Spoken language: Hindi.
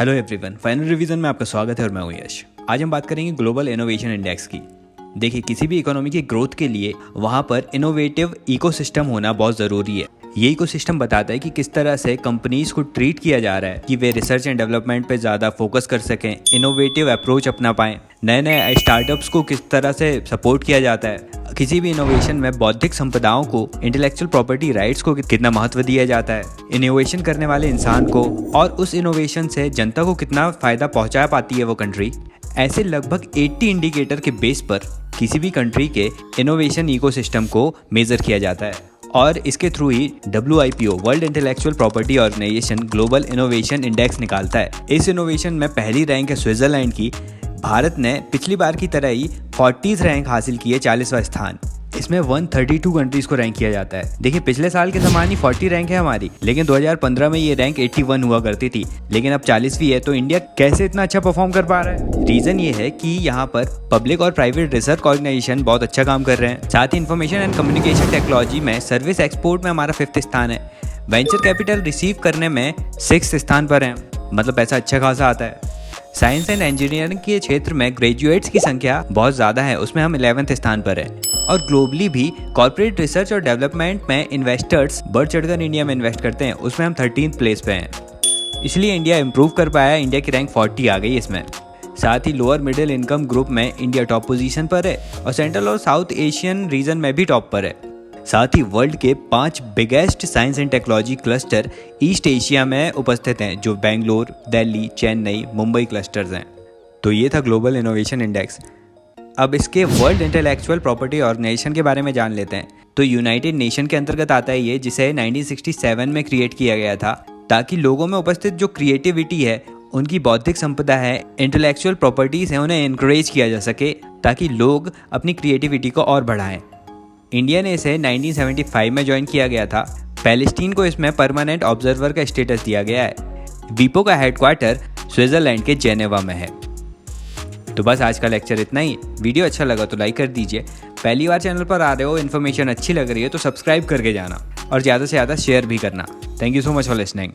हेलो एवरीवन, फाइनल रिवीजन में आपका स्वागत है और मैं हूं यश। आज हम बात करेंगे ग्लोबल इनोवेशन इंडेक्स की। देखिए, किसी भी इकोनॉमी की ग्रोथ के लिए वहां पर इनोवेटिव इकोसिस्टम होना बहुत ज़रूरी है। ये इकोसिस्टम बताता है कि किस तरह से कंपनीज को ट्रीट किया जा रहा है कि वे रिसर्च एंड डेवलपमेंट पे ज़्यादा फोकस कर सकें, इनोवेटिव अप्रोच अपना पाएं, नए नए स्टार्टअप्स को किस तरह से सपोर्ट किया जाता है, किसी भी इनोवेशन में बौद्धिक संपदाओं को, इंटेलेक्चुअल प्रॉपर्टी राइट्स को कितना महत्व दिया जाता है, इनोवेशन करने वाले इंसान को और उस इनोवेशन से जनता को कितना फ़ायदा पहुंचा पाती है वो कंट्री। ऐसे लगभग 80 इंडिकेटर के बेस पर किसी भी कंट्री के इनोवेशन इकोसिस्टम को मेजर किया जाता है और इसके थ्रू ही WIPO World Intellectual Property Organization Global Innovation Index निकालता है। इस इनोवेशन में पहली रैंक है स्विट्जरलैंड की। भारत ने पिछली बार की तरह ही 40th रैंक हासिल की है, 40वां स्थान। इसमें 132 कंट्रीज को रैंक किया जाता है। देखिए, पिछले साल के समान ही 40 रैंक है हमारी, लेकिन 2015 में ये रैंक 81 हुआ करती थी, लेकिन अब 40वीं है। तो इंडिया कैसे इतना अच्छा परफॉर्म कर पा रहा है? रीजन ये है कि यहाँ पर पब्लिक और प्राइवेट रिसर्च ऑर्गेनाइजेशन बहुत अच्छा काम कर रहे हैं। साथ ही इंफॉर्मेशन एंड कम्युनिकेशन टेक्नोलॉजी में सर्विस एक्सपोर्ट में हमारा 5th स्थान है। वेंचर कैपिटल रिसीव करने में 6th स्थान पर है, मतलब पैसा अच्छा खासा आता है। साइंस एंड इंजीनियरिंग के क्षेत्र में ग्रेजुएट्स की संख्या बहुत ज़्यादा है, उसमें हम 11वें स्थान पर है। और ग्लोबली भी कॉर्पोरेट रिसर्च और डेवलपमेंट में इन्वेस्टर्स बढ़ चढ़कर इंडिया में इन्वेस्ट करते हैं, उसमें हम 13th प्लेस पे हैं। इसलिए इंडिया इम्प्रूव कर पाया, इंडिया की रैंक 40 आ गई इसमें। साथ ही लोअर मिडिल इनकम ग्रुप में इंडिया टॉप पोजीशन पर है और सेंट्रल और साउथ एशियन रीजन में भी टॉप पर है। साथ ही वर्ल्ड के 5 biggest science and technology cluster east Asia में उपस्थित हैं, जो बेंगलोर, दिल्ली, चेन्नई, मुंबई क्लस्टर्स हैं। तो ये था ग्लोबल इनोवेशन इंडेक्स। अब इसके वर्ल्ड इंटेलेक्चुअल प्रॉपर्टी ऑर्गेनाइजेशन के बारे में जान लेते हैं। तो यूनाइटेड नेशन के अंतर्गत आता है ये, जिसे 1967 में क्रिएट किया गया था, ताकि लोगों में उपस्थित जो क्रिएटिविटी है, उनकी बौद्धिक संपदा है, इंटेलेक्चुअल प्रॉपर्टीज है, उन्हें इनकरेज किया जा सके ताकि लोग अपनी क्रिएटिविटी को और बढ़ाएं। इंडिया ने इसे 1975 में ज्वाइन किया गया था। पैलेस्टीन को इसमें परमानेंट ऑब्जर्वर का स्टेटस दिया गया है। वीपो का हेडक्वार्टर स्विट्जरलैंड के जेनेवा में है। तो बस आज का लेक्चर इतना ही। वीडियो अच्छा लगा तो लाइक कर दीजिए। पहली बार चैनल पर आ रहे हो, इन्फॉर्मेशन अच्छी लग रही है तो सब्सक्राइब करके जाना और ज़्यादा से ज़्यादा शेयर भी करना। Thank you so much for listening.